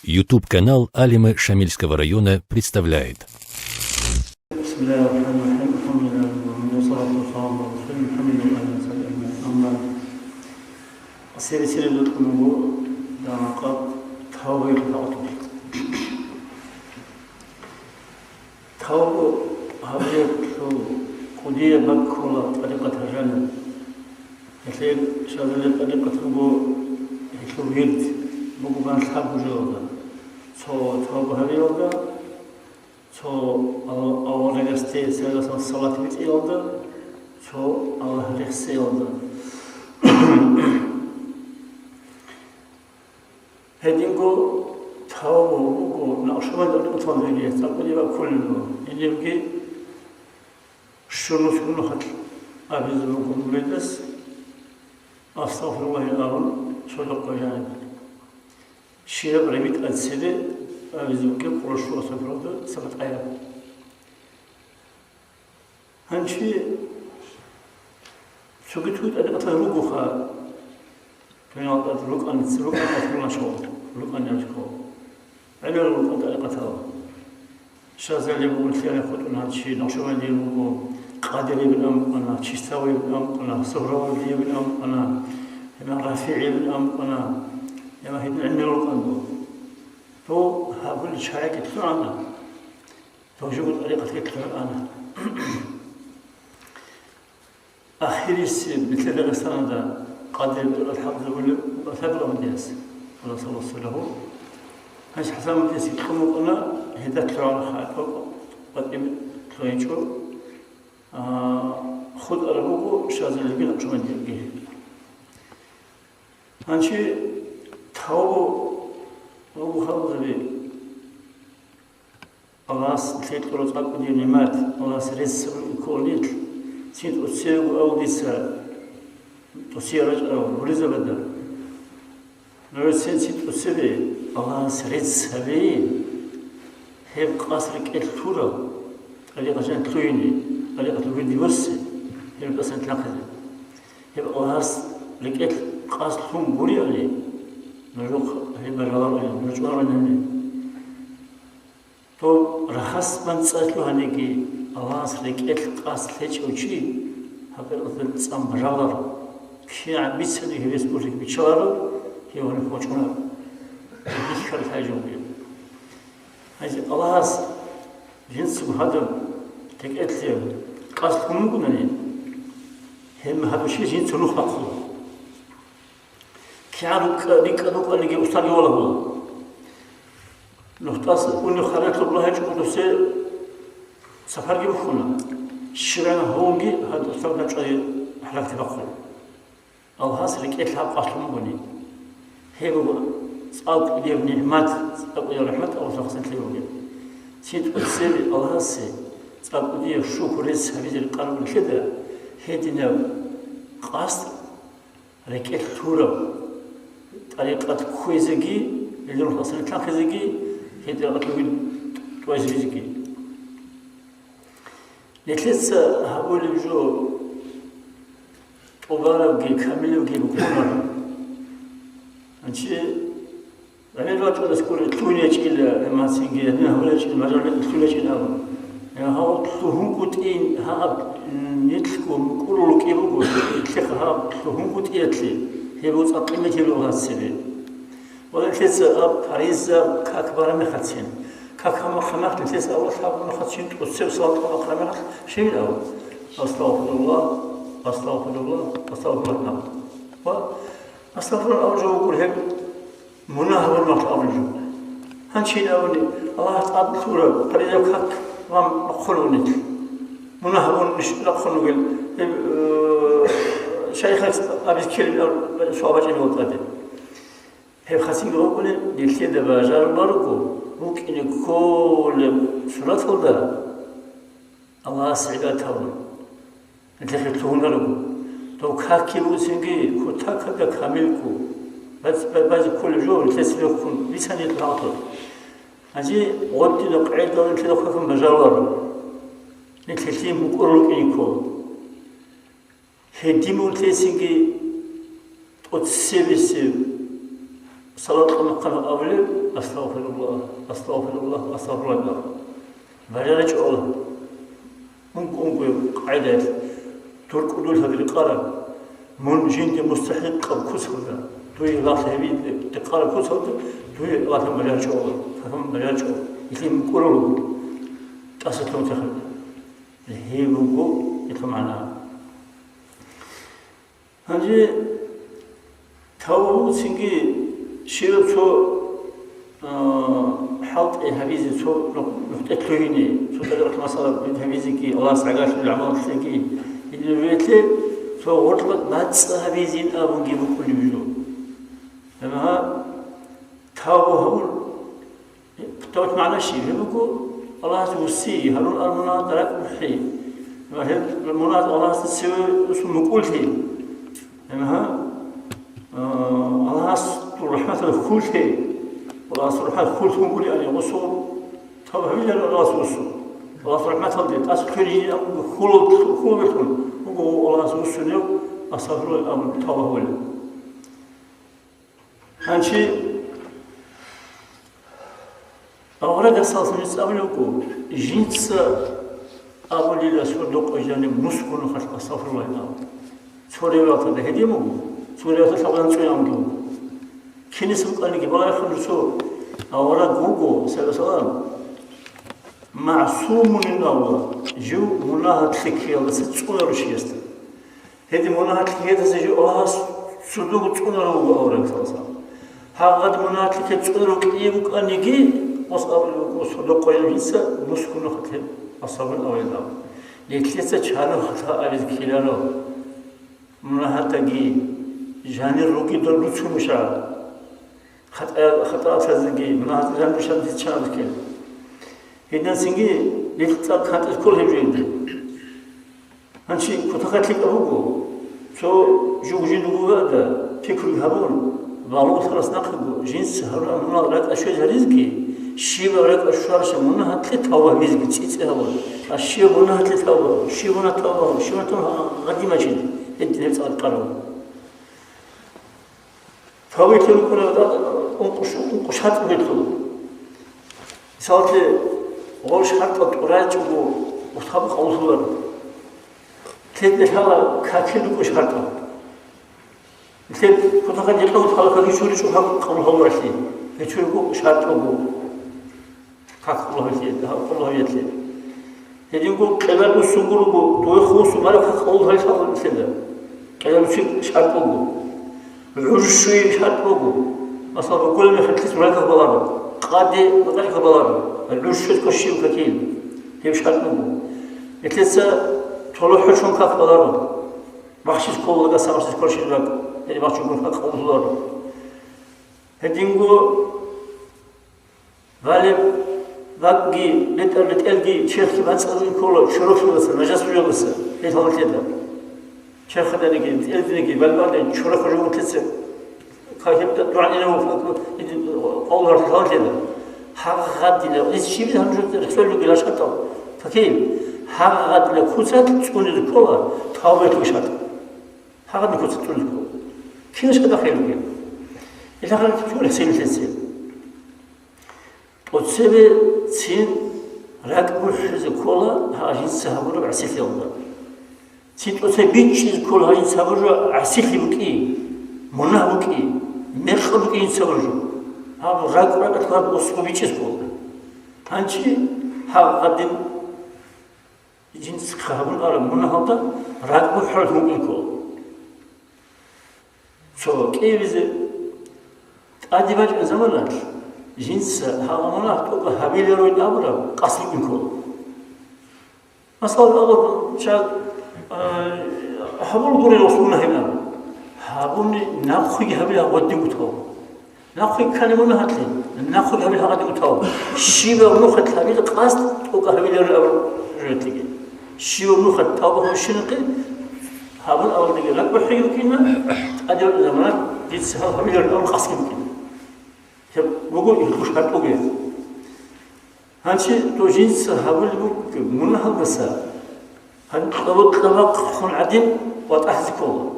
YouTube-канал Алимы Шамильского района представляет. هدينغو تاو نقشمان الأطفال ذي تقولي بكله يجيبكي شنو خطر أبيزوكم بدس أستغفر الله العظيم صدق يعني شيء بريمت أنسده أبيزوكي قرشوا أستغفر سبت أيام هنشي شو قلت أنا أتلوقو خا كنا أتلوق أن تسلوق أن أتلوق شغل لوق أن يشكو أنا لوق أن أتلقى شازالي بقول ثاني خد أن هالشيء نقشوا يلوقو قادري بالأم أنا تشتاوي بالأم أنا صهراوي بالأم أنا رافعي بالأم أنا يا هيد عندي لوق أنو تو هقول شايك كثير أنا تو جود طريقة كثير أنا أخيرا مثل الرسالة ده قادر الحفظ ولا ثبت من الناس ولا صلى الله عليه وسلم هاش حسام من الناس يتخموا قلنا هذا كلام خاطئ قدم كلاميشو خد أربعة شازل لقينا شو من يجي هنشي ثاو أبو خالد بي الله سلطة كروت أبو دينيمات الله سرس الكوليت سيد أسير أوديسا تسيرج أو ولز بدر نرسل سيد أسير الله سرس سبي هب قصرك الثورة اللي قصان تلويني اللي قصان ديوسي هب قصان تلاقي هب الله لقيت قصلهم بوري عليه نروح هب الرابع نرجع منه تو رخص من سألوا هنيكي الله لقيت قصل هيك وشي هبل أصل سام رابع كي عم بيسأل هي بيسأل بيشارو هي هون فوجنا بيشكر حاجة هذا الله جنس هذا لقيت لي قصل هم قلنا هم هذا الشيء جنس نخلقه كي عارف ديك أنا جي أستاذ ولا هو نختص وني خرجت الله هيك قلت سفر جي بخونا شرنا هونجي هذا أستاذ نجاي حركت بخون الله لقيت لها قصل مبني هي هو صاب لي نعمات صاب لي رحمة أو شخصية لي وجه سيد أسير الله صاب لي شكر هذه القلب كذا هدينا قصد لقيت تورا طريقة كويزجي اللي نروح أصلا كان كويزجي هدي أطلب توازيجي لثلاث هقول جو وبارجي كامل وجي بكونر أنشي أنا الوقت ولا سكور تلوني أشيل ما سينجي أنا هقول أشيل ما جرى تلوني أشيل أنا هاو تلوهم كتين هاب نتلكم كلو كيبو تلك هاب تلوهم كتيتلي هي بوز أقيمة اللغة السبب ولا ثلاث أب باريس كأكبر من خمسين كأكبر خمسة ثلاث أول أكبر من خمسين وسبع صوت أكبر من شيء أو أستغفر الله أستغفر الله أستغفر الله وأستغفر الله أرجو كل هم مناهب المرت أرجو هنشين أولي الله تعالى ثورة قرية كك رام نقولوني مناهب مش نقولون شيخ أبي كلمة صعبة جدا وقتها هي خاصين يقولون للكيد بجار باركو ممكن كل شرط هذا الله سعيدته أنت خلتون لهم تو كاكيلو سنجي كتاك هذا كاملكو بس كل جور تسلكون لسان يتلاقط هذه غدي نقعد دون كذا خفن بجار نتلتين بقولك إنكو هديمون تسنجي تسيبسي صلاة قم أولي أستغفر الله أستغفر الله أستغفر الله بريالج الله أنكو قاعدة ترك دول هذه القارة من جند مستحق كسرة توي لا تبي تقارة كسرة توي لا تبريالج الله فهم بريالج الله يتم كله تأسيسهم تخل هي بوجو يتمعنا هنجي تو سينجي شيء تو حط هذه تو نقطة كليني تو تدرك مثلا هذه كي الله سعاش العمل سينجي اللي بيته تو ورطة ما تصل هذه أبون جيبو كل يوم لما تو هون تو معنا شيء بيقول الله توسي هلون المناط درك محي المناط الله تسوي اسمه مقولتي لما الله رحمة الكل شيء والله رحمة الكل تقول يعني وصول طبعا هي الله وصول الله رحمة الله أسكري كل بيتون هو الله وصول أصبر الأمر طبعا هو هنشي أورد أساس من السابلوكو جنس أولي لسودوق أجانب مسكون خلق أصبر الله الأمر سوري وقت ده هديمو سوري وقت سبحان سويامو كنيسة قال لك بلا يخلصو أورا جوجو سلسلة معصوم من الله جو مناها تخكي الله ستسكون رشيست هذه مناها تخكي هذا سجوا الله سودوق تسكون رو أورا سلسلة هذا مناها تخكي تسكون رو كيبوك أنيجي وصدق يلبسه مسكون خطه أصابع أويدا لكلسة شانو خطأ أبيز كيلانو مناها تجي جاني روكي دلوتشو مشاع خطأ تزنجي مناها جاني مشان تشانو كيل هنا سنجي لكتا كانت الكل هجين هنشي كتاكاتلي أبوكو شو جوجي نقول هذا فكري هبون بالو خلاص ناخذ جنس هذا مناها لك أشياء رزقي شيء ولك أشوار شمونها تلتهوا رزقي تيتهوا الشيء منها تلتهوا الشيء منها تهوا الشيء منها غادي ماشي الدنيا تقارب فويت لكم هذا أنقش حتى بيتلو سألت غوش حتى تراجع وطبق أوصل تدلها كاكل لكش حتى مثل كنت قد يقول خلاص يشوف شو هم قبله ورثي يشوفوا شاتوا كاك الله يتلي الله يتلي يجيبوا كلام السنجرو توي خوص مالك قول هاي شغل مثله كلام شيء شاتوا العرش شيء شاتوا أصلا كل ما خلصت مالك بلاره قادي مالك بلاره العرش شيء كشيء وكتيل هي شاتوا يتلسا طلوع حشون كاك بلاره مخشيش كل ده سامسيس كل شيء لك يعني ما تشوفون كاك قول هدينغو غالب باقي لتلقي شيخ بس كله شروف بس نجس بس يتقول كده شيخ هذا نجي تلقي بالبعد شروف جو تسر كايب تدعي له قول هذا كده حققت له الشيء ده رسول الله شاطر فكيف حققت له كوسات تكون الكولا تاوبت وشات حققت كوسات تكون الكولا كيف شد خيره إذا كانت تقول حسين تسير وتسبب سين راكب حز كولا هاجين سهبرو عسيل يلا سين تسبب بيتش كولا هاجين سهبرو عسيل بكي منه بكي مرخ بكي سهبرو هذا راكب تقول وصو بيتش كولا هنشي هذا قدم جنس خابون أرم منه هذا راكب حرث ممكن كولا شو كيف أديباج زمانات جنس هامونا توقع هابيليرو يدابرا قصي منكم مثلا الله شاد حبول دوري وصلنا هنا حابوني ناخذ هابيلا ودي متو ناخذ كلمة هاتلي ناخذ هابيلا غادي متو شيبه ونخت هابيلا قاست توقع هابيليرو أبر جرتيجي شيبه ونخت توقع شنقي هابون أول دقيقة لك بحيو كنا أديباج زمانات جنس هابيليرو أبر قصي منكم بقول يخش هالوجه هنشي توجينس هقول بق منها بس هنطبق خن عدم وتحزكوا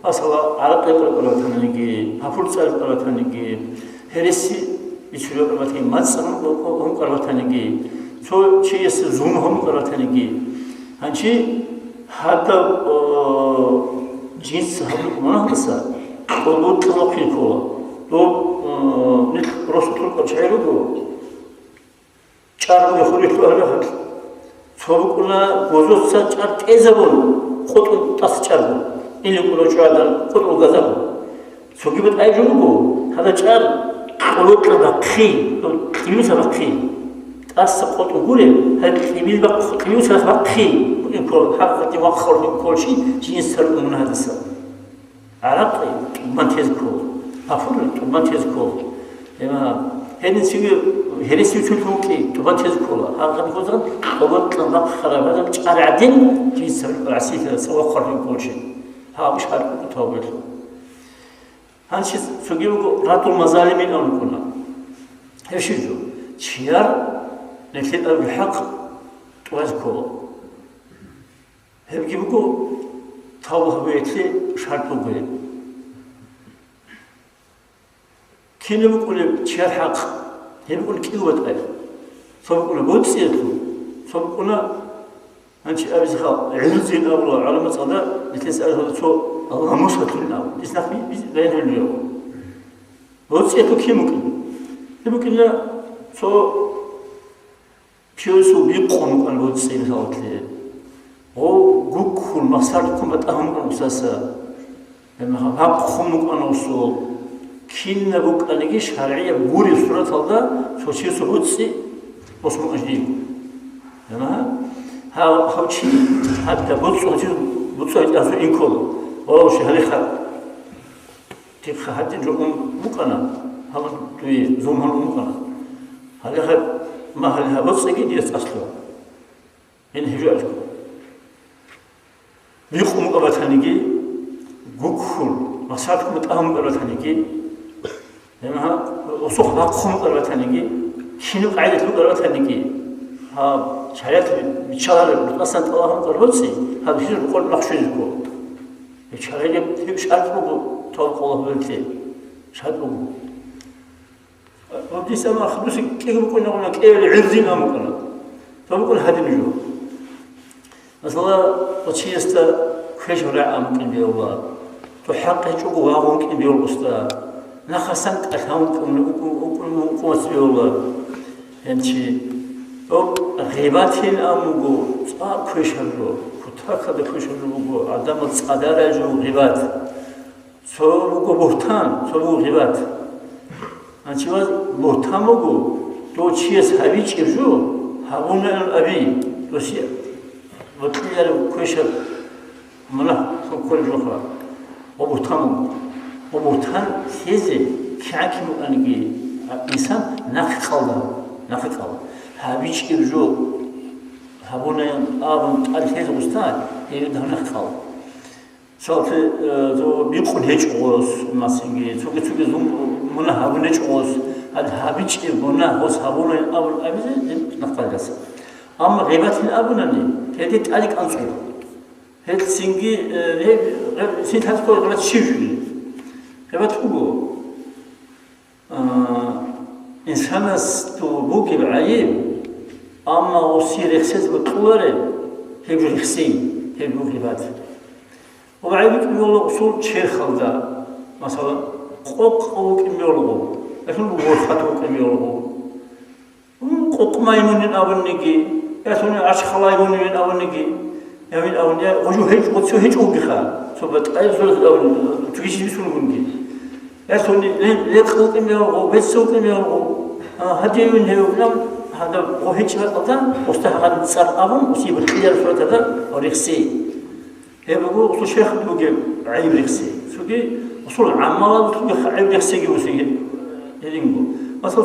أصلا على طريق القرآن تنيجي هفرص القرآن تنيجي هرسي بيشلو قربتني ماتسم هم قربتني 저 치에서 줌홈 거라타니기 한치 하다 진스 하고 뭐나 하면서 또 틀어필고 또 로스트를 거쳐야고 차르고 허리를 알아 저거구나 고조사 차 떼자고 코도 따스 차고 일부러 줘야다 코도 가자고 저기부터 해주고 하다 차 콜로트가 또 김유사가 أسقط وقولي هذا يبي بق يوسف بقي يقول حقتي وخر من كل شيء جنس من هذا السر عرقي ما تذكر أفر ما تذكر إما هذا شيء هذا شيء تلوكي ما تذكر هذا بيقولون وقت لما خرب هذا على عدين جنس العسيف سوى خر من كل شيء ها مش هذا توبل هنشي سجيبه راتو مظالمين أو نقولنا هالشيء جو شيار لكن الحق توازكو هم يبقوا توه بيتي شرطو بيه كين يقول شير حق هم يقول كيوت أي فبقول بوتسيتو فبقول أنت أبزخا عزين أولو على مصدى لتسأله شو الله مصدقنا إسناخي بين اليوم بوتسيتو كي ممكن لا شو 피어서 미콘 걸 못쓰면서 어떻게 국쿨 막살고 맞다한 건 없었어. 그러면 밥콤 건 없어. 긴나북 아니기 샤리아 무리 수라살다 소시서 못쓰 무슨 어디. 그러면 하우치 하다 못쓰지 않아서 인콜 샤리카 티카 하지 조금 묵거나 하면 뒤에 좀하는 묵거나 하리카 ما هلها بصقي ديت أصله إن هجاجكم بيقوم قبتهنيجي جوكفول مسافكم تأهم قبتهنيجي لما وصخ هاقهم قبتهنيجي شنو قاعدة قبتهنيجي ها شايات بتشارل أصلا تلاهم قبتسي هذا شيء بقول مخشوزكو بتشارل يبش أرتبو توقع الله بلتي شهدوا ودي سما خبزك كيف بقول نقول لك إيه العرزين أمكنا فبقول هذا الجو مثلا وشيء است كيش ولا أمكن بيولا تحقق شو قواه ممكن بيولا أستا نخسنت أثام كم بيولا هنشي أو غيباتين أمغو صار كيش هلو كتاك هذا كيش هلو عدم الصدارة جو غيبات سو بهتان سو غيبات أنتوا مهتمو تو چیز هبی چیرجو هبون الأبي توسيا وتلي كويشة منا كل جوخا ومهتم سيزي كعكي مؤنجي إنسان نخقلا هبی چیرجو هبون آبن الهيز مستعد يده نخقل شوف تو بيكون هيج قوس ماسينجي توك زوم منا هبون هيج قوس هذا هابيج منا قوس هبون أول أبيز نقطة جالس أما غيبات الأبونني هذه تعلق أنصار هذا سينجي سين هذا كل غيبات شيء غيبات هو إنسان تو بوكي بعيب أما وصير يخسد بطوله هيجو يخسين هيجو غيبات وبعدين يقولوا أصول شيخ هذا مثلا قوق يقولوا لكن الغرفة يقولوا قوق ما يمون أول نجي يسون عش خلا يمون أول نجي يمين أول نجي وجو هيج وبخا سبت أي زول أول تجيش بيسون منجي يسون ليه قوق يقولوا بس سوق يقولوا هدي من هذا وهيج هذا مستحق صار أبون وسيب الخيار فرد هذا ورخصي هيبقوا أصل شيخ بيجي عيب رخصي سوقي أصل عمالة بيجي عيب رخصي جوسي هذينغو مثلا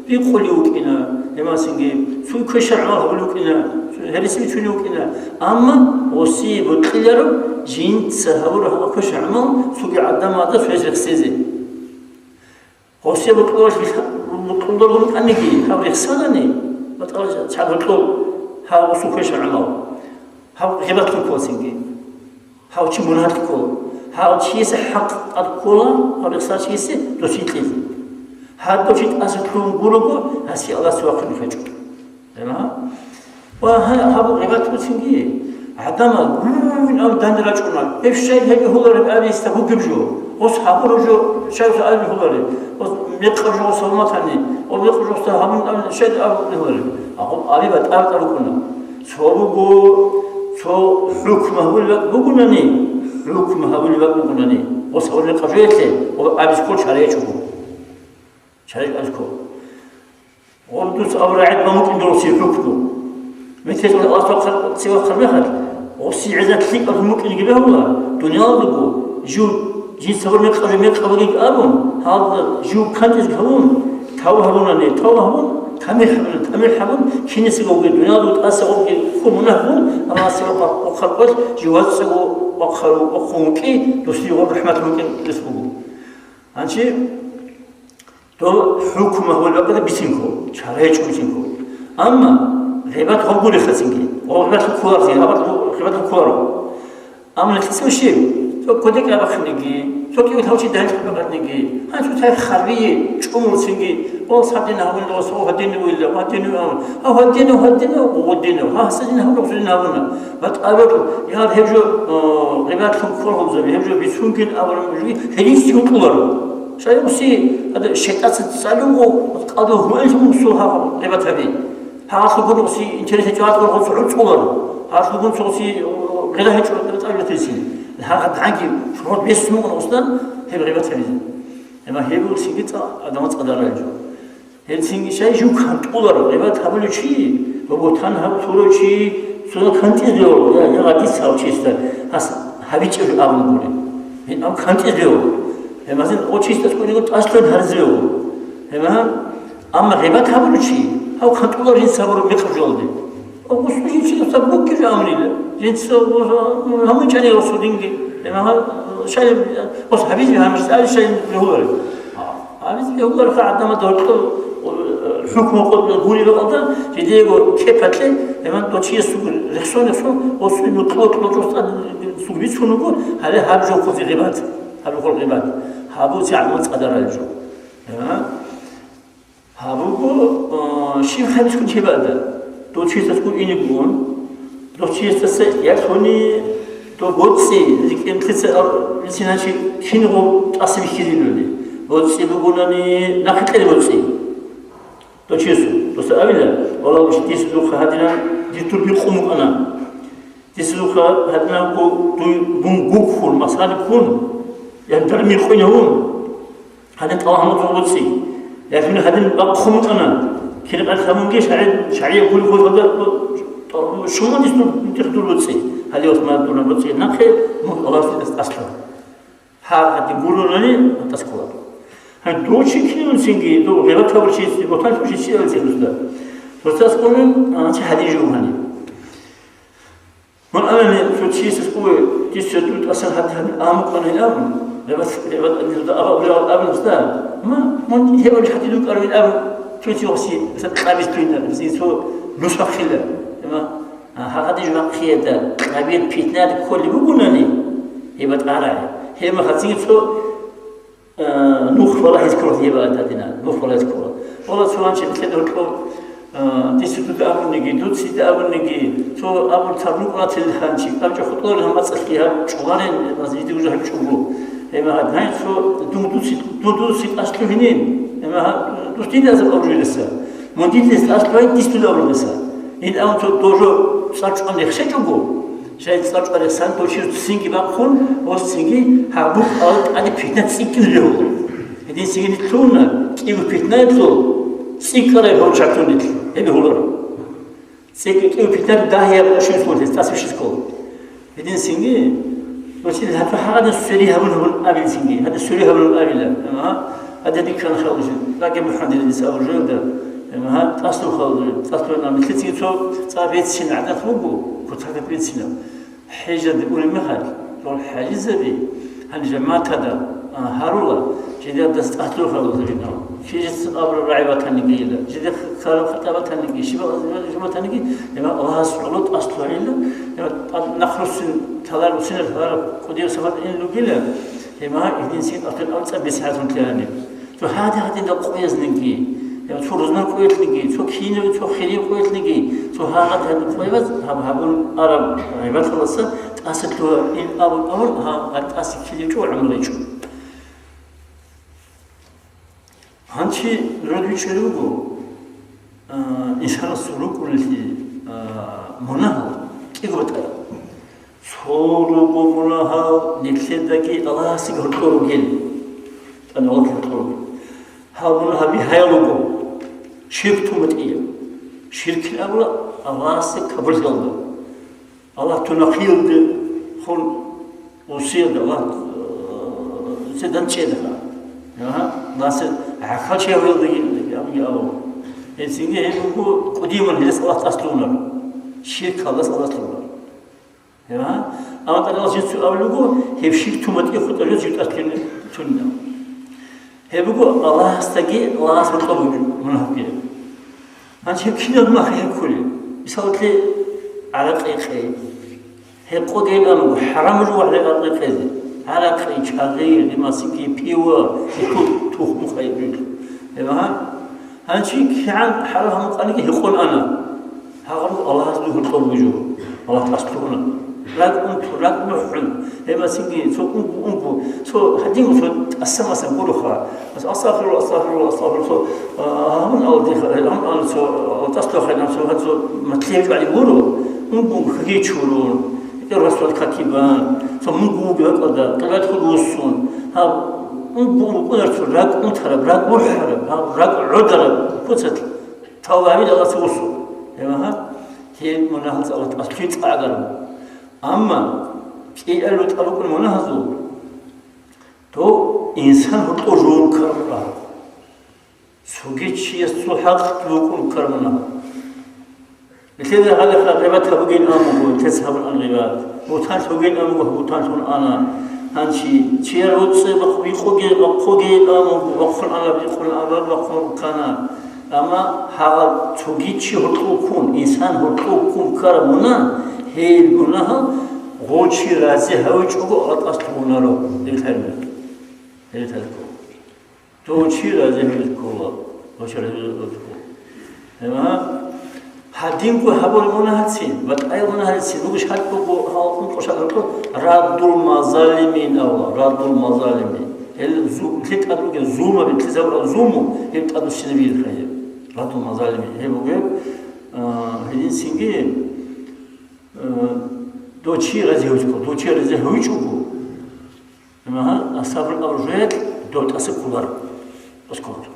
بيقول يوكينا لما سنجي سوي كشر عمله بلوكينا هرسي تشنوكينا أما وصيب الخيار جين سهول هذا كشر عمل سوقي عدم هذا سوي رخصي وصيب الخيار بتقولون أنكي هذا رخصاني بتقول شعب الخيار هذا وصو كشر عمل هاو غيبات الكل سنجي هاو شيء منهار الكل هاو تشيس حق الكولا أو الإخصار تشيس دوشيت لي هاد دوشيت أسكتون بولوكو هسي الله سواء كل فجر تمام وهابو غيبات بتسنجي عدما من أول دندرة جونا إفشاي هذي هو اللي أبي يستبوك بجو وصحابه رجو شايف سؤال هو اللي وميقر جو صومات هني وميقر جو استهام من شيء هو اللي أقول أبي بتأمل أقولنا صوبو صو حكمه ولا بقولني حكمه ولا بقولني وصور القجيته وأبي سكول شريه شوفه شريه أسكول وبدوس أوراعد ما ممكن دروسي حكمه مثل الله سوى خلمها وصي عزت لك ممكن يجيبها هو دنيا لقو جو جي صبر مقابل أبون هذا جو كان يزهون توهبون تمر حبون كين سقوا الدنيا لو تأسقوا كمونه هون الله سوى وخلقت جواز سقوا وخلوا وخونكي تسليوا الرحمة ممكن تسقوا عنشي تو حكمه ولا بد بيسينكو شرعي بيسينكو أما غيبات هم قولي خسنجي وغيبات الكوار زين غيبات الكوار أما نتسوي شيء تو كودك أبغى خنيجي تو كيف تهوشي دهنت أبغى خنيجي هان شو تاي خربية شو سنجي أو صابدنا هون لو صو هدينا ولا هدينا أو هدينا ها سجنا هون سجنا هون بتقابل يا هبجو غيبات الكوار هم زين هبجو بيسونكين أول مجري هنيس يوم كوار شايف بسي هذا الشيطان تسألوه قالوا هو إيش مصلها غيبات هذه هاخذون سي إنترنت جوات ولا صعود صور هاخذون سوسي غير هيك بتقابل تلسين هذا عنكي شروط بيسمون أصلاً هي غيبة تلسين أما هي بقول سيجتا أدمت قدر الجو هي سيجي شيء شو كان طولر غيبة تقبل شيء وبوتان هم طول شيء سو كان تزيو يا غادي ساو شيء است هس هبيش أبغى نقوله هن أم كان تزيو هم مثلا أو شيء تقول يقول أصلاً هرزيو هم أما غيبة تقبل شيء أو كان طولر إنسان مخرج جلدي أو بس شيء سبوك كذا عمليه جنس هم كانوا يرصدينك لما شيء بس حبيبي هم مسألة شيء هو حبيبي هو اللي خا عندما دورته الحكم قولي بقدر جدي يقول كيف هتلي لما توشي سوق رخصون وسوق الكلوت سوق بيتشون يقول هذا هابجو في غيبات هابجو غيبات هابو تعلمت قدر الجو هابو شيء خمس كنت بعده توشي تسكو إنيقون توشي تسا يكوني تو بوتسي لكن تسا لسناشي كينغو أسمي كيرينولي بوتسي بقولني ناخذ بوتسي توشي سو توسا أبدا والله مش تسلوك هادنا جتور بيقومك أنا تسلوك هادنا كو بونغوك فول مسألة كون يعني درمي خوينهم هذا طبعا ما بوتسي لكن هذا بقومك أنا كنا قال ثمانية شعير كل هذا شو ما تقدر بتسي هذه اسمها دون بتسي نخي الله في أصلا هذا يقولون لي تسكوا هذا دو شيء كنا نسيجي دو غير تقول شيء بطل شيء زين بس تسكون أنا هذه جوهاني من أنا في شيء تسكوا تسدود أصلا هذا أمك من الأمن بس أبغى أستاذ ما هي ولا حد يدوك أروي الأمن توتي وصي بس قابل توينا بس يسوع نصف خلا تمام هذا يجمع خيادة قابل بيتنا كل بقولني هي بتقارع هي ما خاطين سو نوخ ولا يذكر هي بعد هذينا نوخ ولا يذكر والله سوان شيء مثل ذلك تيسوت أبو نجي دوت سيد أبو نجي سو أبو تبلغ ولا تلهانشي أبو خطور هم أصليها شغالين نازل يدوجها بشغله هي ما هذا هاي سو دوت سيد أصله هنين هي ما دوستين لازم أوجه لسه منديل لسه أصله تيستول أوجه لسه إن أنت توجه صارت أنا خشيتوجو شايف صارت أنا سان توشير سينجي بقول وسينجي هابوك أوت أنا بيتنا سينجي له هذه سينجي تلونا كيف بيتنا تلو سيكره هون شكلني هذا هو الرا سيك كيف بيتنا داهية شو اسمه تستاسف شو اسمه هذه سينجي بس إذا هذا السوري هبل أبي سينجي هذا السوري هبل أبي لا هذا ديك كان خالص لكن محمد اللي سأو جودة هذا أصله خالص أصله أنا مثل تيجي صابيت سنة عدد فوقه كنت هذا بيت سنة حاجة تقول مهل لو الحاجز ذي هالجماعة هذا هارولا جدي دست أصله خالص بينه شيء أمر الرعيبة تنقي له جدي خالو خطابة تنقي شباب جماعة تنقي لما الله سبحانه أصله إلا لما نخلص talar usinir talar kudiyor sabat en lugile hema idin sin atın alsa besatun tlani to hadi da qoyazninki ya to roznar qoyatlinki to kine to khiri qoyatlinki to hagat hadi qoyaz habun arab aybat khalasa tasatlu in awul ha atasi kili to amrichu hanchi rodwi cherugo insan sulukulli munaha kigota sorugo munaha niksedaki Allah sigurtoru gel ana oktoru havuna habi hayalugo şirk tumatiye şirkin abla Allah se kabul kıldı Allah tunaqildi khul usiyad Allah sedan çeda ya nasıl akal şey oldu ya Singe bu kudiman hiles Allah taslunar. Şirk Allah taslunar. Ya, ama Allah Jesu avlugo hep şirk tumat ikhutları jut atkeni tunna. Hep bu Allah hastagi Allah sabtabu munafiq. Anche kinad ma khayr kulli. Misal ki alaqi hep qogel am haram ruh ala alaqi. Alaqi chagir dimasiki piwa tu khayr. Ya, هانشي كان حالهم قالك يقول أنا هقول الله سبحانه وتعالى الله تسترنا لا أنت لا نحن هما سيجي سو أنبو سو هديم سو السما سنقولها بس أستغفر الله أستغفر الله أستغفر الله هم أودي هم أنا سو تستخدم سو هذا سو ما تليج على يقولوا أنبو خجي تشورون الرسول كاتبان سو منبو بيقعد طلعت خلوصون ها أنبو قدرت راك أنترب راك محرب راك عذرب كتت توابيد الله سوسو هما هي مناهز الله أصليت أعذرب أما كي قالوا تقولون مناهزو تو إنسان هو تجون كرمه سوجي شيء سوحق تلوكون كرمنا لذا هذا الغيبات هبوجين أمه تذهب الغيبات وتان هبوجين أمه وتان شون أنا هانشي شيء روتس بخوجي أمه بخل أنا بخل أنا بخل كنا أما هذا سوجي شيء هتلوكون إنسان هتلوكون كرمنا هي المناها غوشي رازي هوش أقول أتصلون له للهرم للهرم توشي رازي هوش غوشي رازي هوش أما هادينكو هبول مناهتين بتأي مناهتين نقولش هاتكو هالكم قشعركو رد المظالمين أولا رد المظالمين الزوم هيك أدوك الزوم بتزور الزوم هيك أدو الشنبي الخير رد المظالمين هي بقول هذين سينجي دوتشي رازي هوجكو دوتشي رازي هوجكو أما ها أصابر الأرجاء دوت أسكولار أسكولار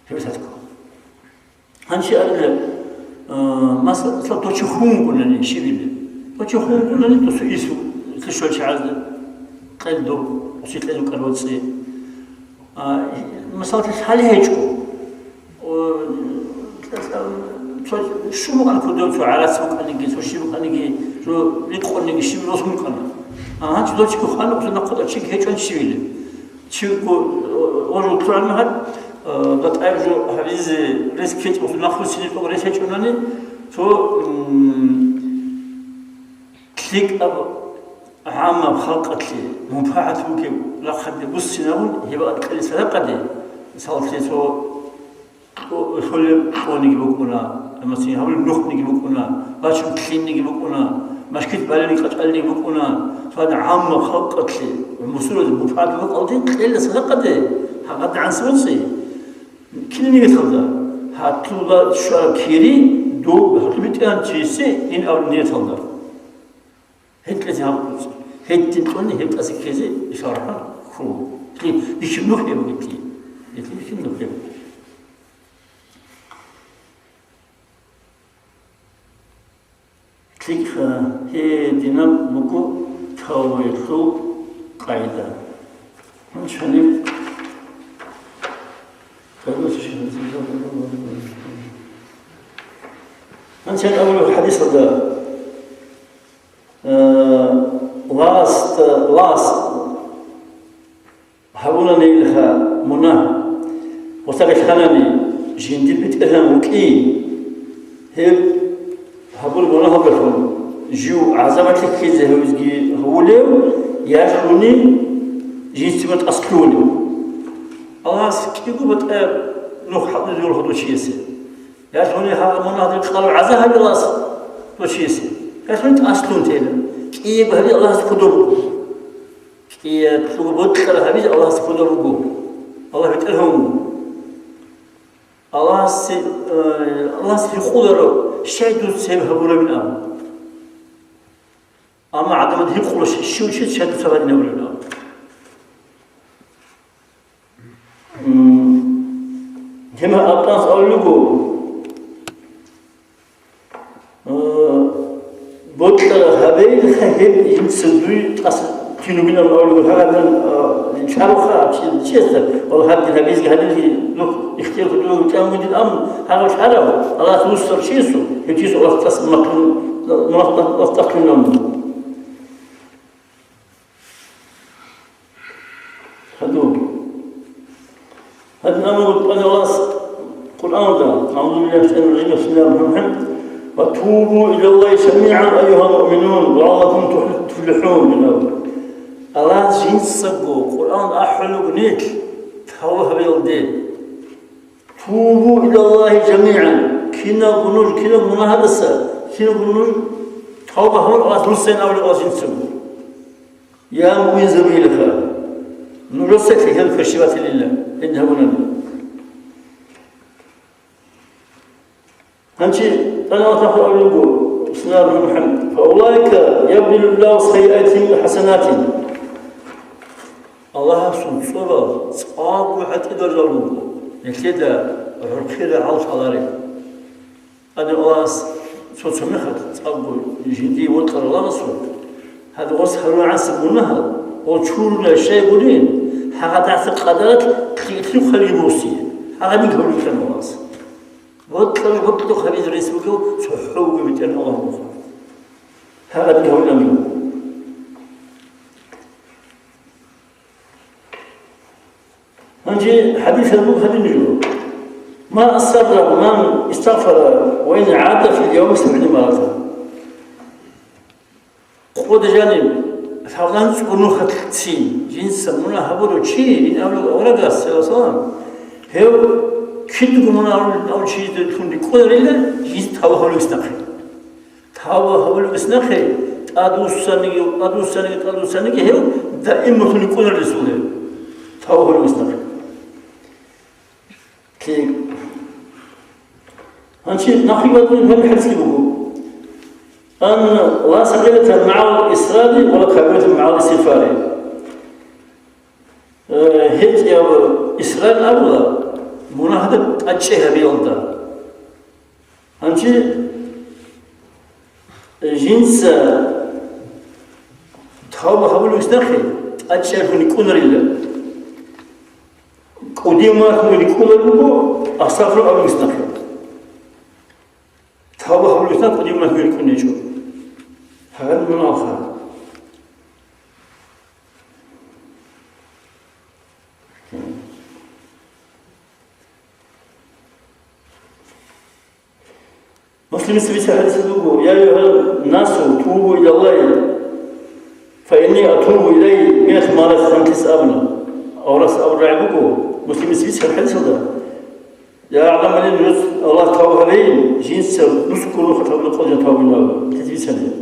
هي بتحكو هنشي أقول مثلا توشي خون قلنا شبيل توشي خون قلنا توسو يسو تشوال شعاز قلدو وشي تلازو كالوات سي مثلا تحالي هيجكو شو مقال كدوم شو عرس مقال نجي شو شي مقال نجي شو ليقول نجي شي بلوس مقال هانش دوتشي خالو كنا نقدر شي هيجون شبيل شيكو ورو تران مهد dat eigenlijk هذه ريسكيت وفي الآخر سنين فوق ريسكيت شوناني تو كليك أب عامة بخلقة لي منفعة وكي لا خد بس سنون يبقى كل سنة قدي صارت لي تو كل فوني يبقونا مثلا هقول نخ يبقونا باش كلين يبقونا مشكلة بالي قتل يبقونا فهذا عامة بخلقة لي المسؤول المنفعة وقالتي كل سنة قدي هقد عن سوسي كلني يتخذ هاتلولا شاكيري دو هاتلبيت أنتيسي إن أولنية تخذ هيك لازم هاتلوس هيك تنتوني هيك أسكيزي إشارة خو ليه بيشنوه يبغى كلي بيشنوه يبغى كليك هي دينام بكو تاويلو قاعدة مشاني أنشأ أول الحديث هذا لاست حاولنا نيلها منا وسقط خلاني جندي بيتهم وكي هي حاول منا هبلهم جو عزمت كيزه هوزجي هوليو ياشوني جيستمت أصلوني الله سكيبو بتأ نوح حط يقول هذا شيء يصير ياشوني هذا من هذا قالوا عزها بالله هذا شيء يصير ياشوني أصلون تيلا كي بهذه الله سكدر كي تلو بتكر هذه الله سكدر بقو الله يترهم الله في خضره شيء دوسهم هبورا من أما عدم ذي خلص شو شيء سبب نورنا هما أطاس أولوجو بطل هبيل خهب ينسدوي أصل كيلو من الأولوجو هذا شارخة شيء والله هذا الهبيز هذا لو اختيار كله كان من الأمر هذا شارع الله توصل شيء سو يجيس الله تصل مكان مستقل الأمر هذا الأمر أن الله القرآن ده أعوذ بالله من الشيطان الرجيم بسم الله الرحمن الرحيم وتوبوا إلى الله جميعا أيها المؤمنون لعلكم تفلحون من أول الله جنس سبو القرآن أحلو بنيك فهو بيلدي توبوا إلى الله جميعا كنا بنور كنا منهدسة كنا بنور توبة هون الله نسين أول الله جنس سبو يا مؤمن زميلك نرسك في هذه الكشفات لله إنها بنا هنشي أنا أتحدث أقول بسم الله الرحمن الرحيم فأولئك يبدل الله سيئاتهم حسنات الله سبحانه وتعالى صعب حتى درجة كده ركيد على صلاري أنا الله سمحت صعب جدي وتر الله رسول هذا وصل عن سبونها وتشور شيء بدين هذا دعس القدرات كيتلو خلي موسي هذا من هو اللي كان واصل بطل خلي الرئيس بكو صحوه بتن الله مخ هذا من هو الأمر نجي حديث الموت هذا نجوم ما أصر من استغفر وإن عاد في اليوم 70 مرة خود جانب فعلاً سكونو خطتي جنس منا هبورو شيء إن أولا قاس سلام هو كده منا أول شيء تكون يقول إلا جنس تابه هولو استنخي تابه هولو استنخي أدو سنة هو دائما تكون يقول الرسول تابه هولو استنخي كي هنشي نخيبة من حدث كبوه أن لا سقيلة مع الإسراد ولا كبيرة مع الاستغفار. هيك يا إسراد أولا مناهدة أشياء بيلدا. أنتي جنس تحاول حاول يستخدم أشياء من يكون ريلا. قديما من يكون ريلا أستغفر أو يستخدم. تحاول حاول يستخدم قديما من يكون يجوا. هذا من آخر مسلم سبيس حديث يقول يا أيها الناس توبوا إلى الله فإني أتوب إليه 100 مرة 5 أبناء أو رأس أو رعبكم مسلم سبيس الحديث هذا يا أعلم من الله توب عليه جنس نسكن خطاب القدر توب الله تسبيس هذا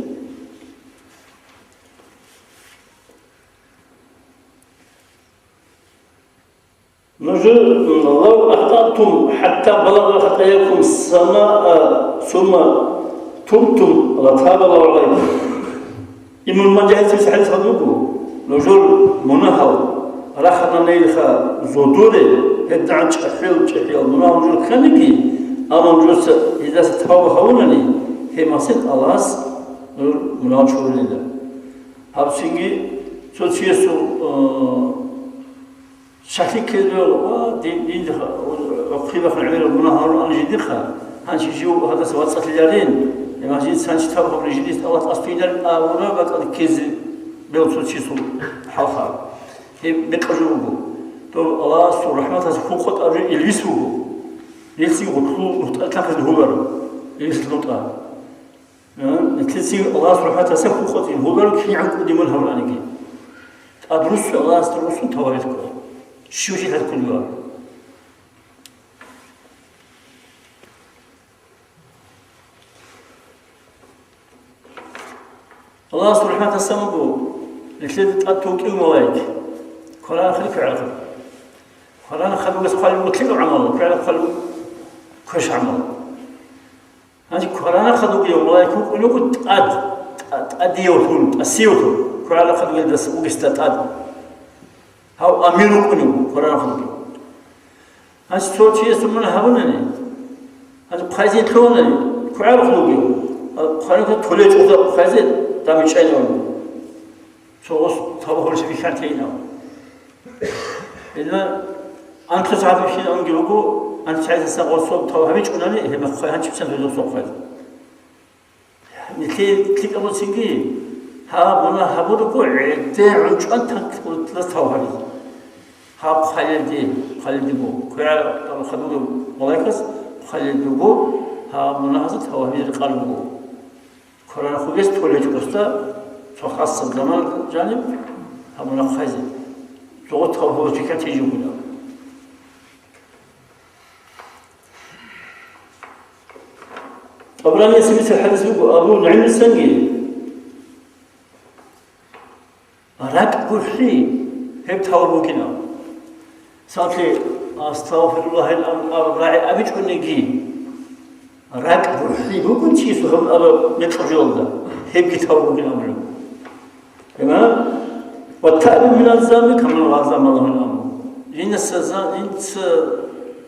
نجد لو أخطأتم حتى بلغ خطاياكم السماء ثم تبتم لتاب الله عليكم إما المجاهد في حديث هذوكو نجد منهل رحنا نيلخا زودوري هدعن تحيل منهل نجد خانكي أما نجد إذا ستحاول هونني هي مسيط الله منهل شعور لله هابسينجي سوتشيسو شكلي كذا دين قيمة في العمل المنهار أنا جديخها هنشي جو هذا سواد ساتليارين لما جيت هنشي تفهم من جديد الله تصفينا ولا بقى كيز بيوصل شيء سو حافظ هي بقربه تو الله سو رحمة تزخوخ أرجع يلبسه يلبسه كله نقطة كذا هو بره يلبس نقطة نتلسي الله سبحانه وتعالى سخوخة هو قالوا كي عنكم دي من هؤلاء أدرس الله استرسل توارثكم شو شيء هذا كله الله سبحانه وتعالى سمعه لثلاثة أتوكل ملاك كلنا خليك عقل كلنا خلوا بس خلوا كل عمل كلنا خلوا كش عمل هذه كلنا خلوا بيوم ملاك ولو كنت أديوتون أسيوتون كلنا خلوا يدرس وقستات هاو أميرو كنيو كلنا خلوا هذا صوت شيء اسمه هابونني هذا بخازين تلونني كلنا خلوا بيوم خلنا تولج وذا بخازين دامي شايلون شوغس تابو هرش بيكارتينا إذا أنت تعرف شيء أنجلوكو أنت تعرف سأقول صوب تابو هميش كناني هم خير هنشوف سنة صوب خير نتلي كليك أبو سينجي ها بنا هبودكو عدة عنش أنت تلت تابو همي ها خالد بو كيا خدود ملاكس خالد بو ها بنا هذا تابو همي القلب كورونا خويس تولج كوستا فخاص الزمان جانب همنا خازن زوت هو شكل تيجي ولا أبرام يسمى الحدث أبو نعيم السنجي راك كحري هب تهور بوكنا ساتلي أستغفر الله الراعي أبيج كنجي راك كحري بوكن شيء سهم أبو يترجل ده هب تهور بوكنا أمره تمام والتأمين من الزام كمان العظام الله الأمر إن السزان إن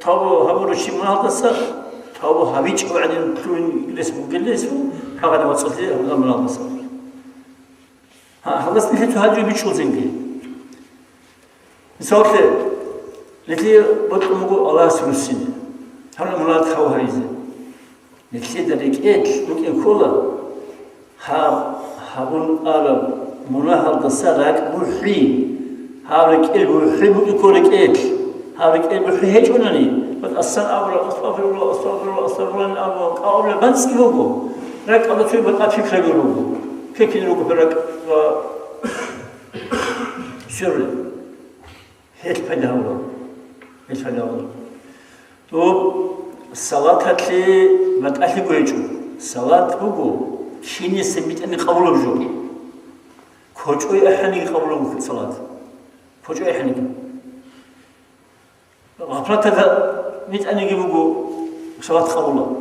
تابو هبور شيء من هذا السر تابو هبيج وعدين تون جلسوا هذا وصلتي هذا من هذا السر هذا سنحت هاجي بيشول زنجي مثال لتي بطمو الله سبحانه هذا مولات خواريزه لتي ذلك ممكن كله هابون ألم مناهض السرق بحري هارك البحري بيكونك هارك البحري هيج ونني بس أصلا أول أستغفر الله أول بنس يلوجو رك الله شوي بتأتي فكرة يلوجو كيف يلوجو برك شر هيج فداولو تو الصلاة هتلي بتأتي بوجو الصلاة بوجو شيني سميت أني قبله بجو كوجوي أحني قبله في الصلاة كوجوي أحني غفلت هذا ميت أني جيبوجو صلاة قبله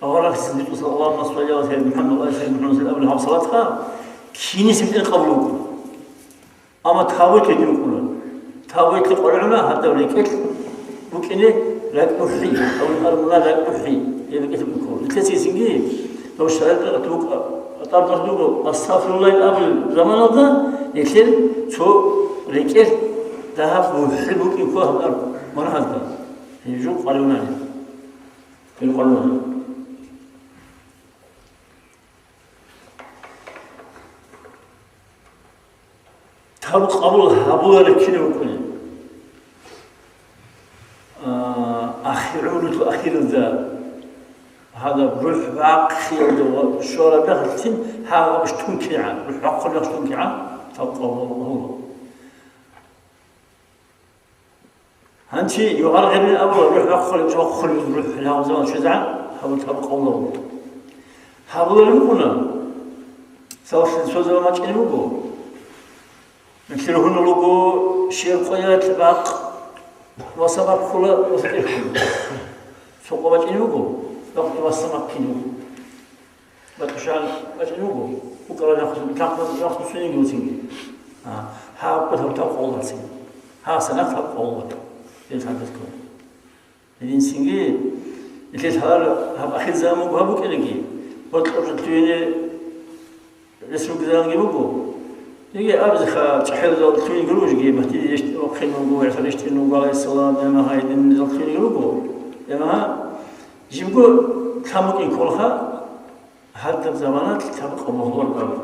أولا في سيدنا صلى الله عليه وسلم محمد الله سيدنا محمد صلى الله عليه وسلم صلاتها كيني سميت أني قبله أما تحاول كي يقولون تحاول كي يقولون هذا وليك بوكيني لا تحري أو الأرض لا تحري يبقى تقول الكثير سنجي لو اشتغلت أطلب دوغو أستغفر الله الأمر زمان هذا يكتب شو ركيل ذهب وحبوك يكوه الأرض مرة هذا يجوا قالونا تابق قبل هبوه لكنه وكله أخير ذا هذا بروح باقي الشورى بغلتين هذا باش تنكي عن بروح باقي باش تنكي عن تبقى هو هانتي يغرغر من أول بروح باقي بروح لها زمان شزعا حاول تبقى الله حاول المكونا سوف سوزا ما تكلموكو مثلهن لوكو شير قيات باق وصبر خلا وصدقكم سوق ما تكلموكو وقت وصلنا كيلو بتشعل أجنوبه وقال ناخذ سنين يوتيني ها قدهم تقول الله سين ها سنة تقول الله يتحدثكم لين سينجي اللي هذا هم أخذ زمان وهبوك إلقي بطلع تيني رسم كذا نجيبه يجي أبز خا تحيل تيني قروج جي بحتي يشت وقين وقوع يصير يشتري وقال السلام يا ما هاي دين تيني قروج يا ما جيبوا كمك يكولها هذا الزمانات تبقى موضوع الأمر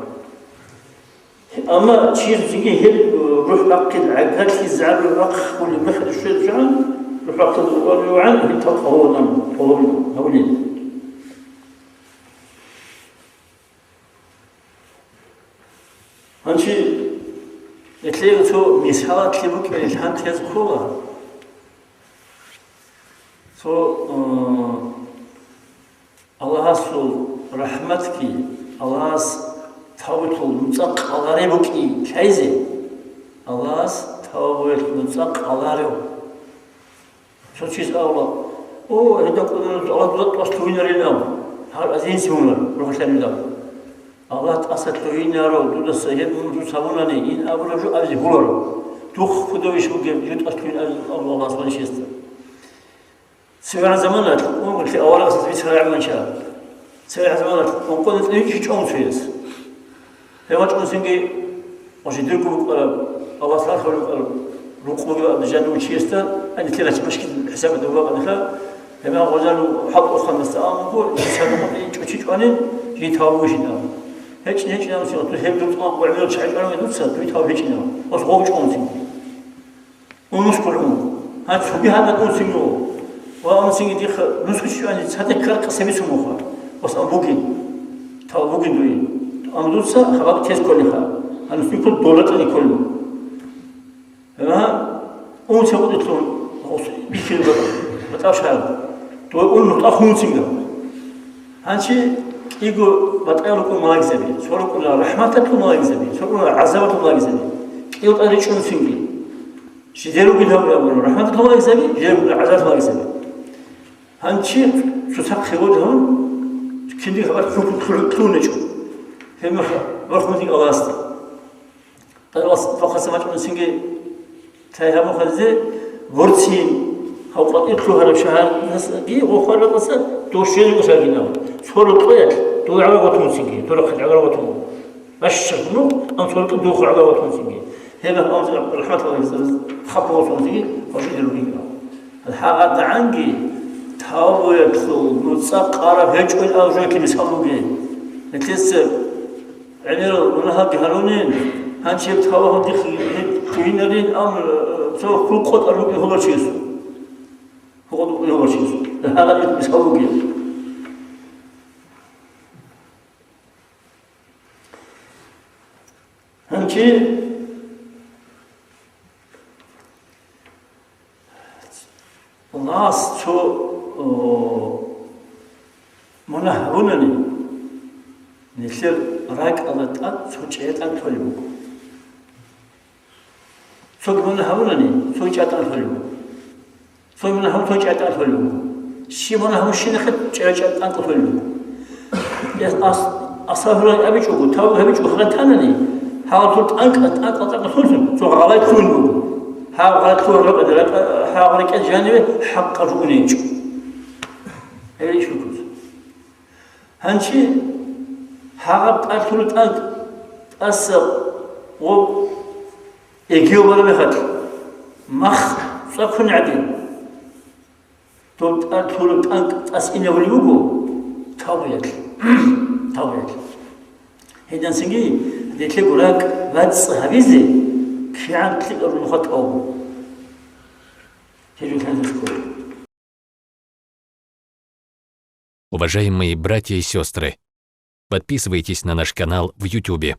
أما شيء تيجي هي روح باقي العقاد في الزعل الرق واللي مخد الشيء جعل روح باقي الوعن تبقى هو الأمر هو الوليد 한치 에클레그초 미사와 티부케 한테스 콜라 소 알라하스 rahmatki Allah's tawbetul mutlaq alaribuki kaize Allah's tawbetul mutlaq alariu şu çiz Allah o hedef Allah tuğinarıyla har azin simular ruhlarında Allah asat tuğinaro duda sayed mundu savunani in abraju azı bulur tuh kudoviş bu yut asluin Allah subhanahu wa ta'ala سيران زمانات ممكن في أوراق في سرعة من شاء سرعة زمانات ممكن تلاقي شيء عن فيس هي ما تقول سنجي وش يدركوا الله صار خلوا رقمه بجانب وشيستا أن تلاقي مشكلة حساب الدولار أنها لما غزالوا حطوا خمسة مقول يسافروا ما تشوفي عنين يتهاوش نام هيك نام سيرة تهيب دوت وعملوا شيء عنهم يدوسا يتهاوش هيك نام بس غوش عن سنجي ونسكرهم هاد شو بهذا نقول سنجو وأنا سيني ديخ نسخ شو أنا هذا كرك سميسو مخا بس أبوجين تا أبوجين دوين أمدوسا خبر تيز كلها أنا في كل دولة اللي كله ها أول شيء قلت لهم بيكير بقى بتعرف شو تو أقول نقطة خون سينجا هانشي يقول بتعرف لكم ما يكذبي شو لكم رحمتكم ما يكذبي شو لكم عذابكم ما يكذبي يقول أنا شو سينجي شديرو كده يقولون رحمتكم ما يكذبي جيرو عذابكم ما يكذبي 한치 수삭 해고도 근데 가서 클로네죠. 해면 버스무디 알았어. 따라서 fakası maçın singe tayhamu khaze vortsin hawqat ikluha şahar nas bi okhara qasa doşyel usagina. Soru qoyat do'aga gotun singe. To'ra qilga gotun. Ashshnu an soru do'aga gotun singe. Hema rahmatullah xabu gotun singe. Hojiru biga. الحاجة عنجي تاويتلو نصقر هجول أو جاكي مسحلوجي نتيسر عنير ونها بهرونين هنشيب تاوه دخل توينرين أمر سو كل قط أروي هو شيء هو شيء الحاجة مسحلوجي هنشي الناس شو منهونني نشر راك على تات شو جيت أن تولو شو منهونني شو جيت أن تولو شو منهون شو جيت أن تولو شي منهون شي نخد جيت أن تولو يس أصهر أبي شو تاو أبي شو خلنا تانني حاولت أنك تقول شو غلط كله حاولت ربنا حاولت الجانب حق رؤنيج هذي شو كذا هنشي حاولت أدخل أسر و يجيو ولا بخد مخ سكون عدين توت أدخل أسئلة وليوجو تاويك هيدا سنجي هذي تقولك بس هبيزي كيان تلقى النخط أو Уважаемые братья и сестры, подписывайтесь на наш канал в YouTube.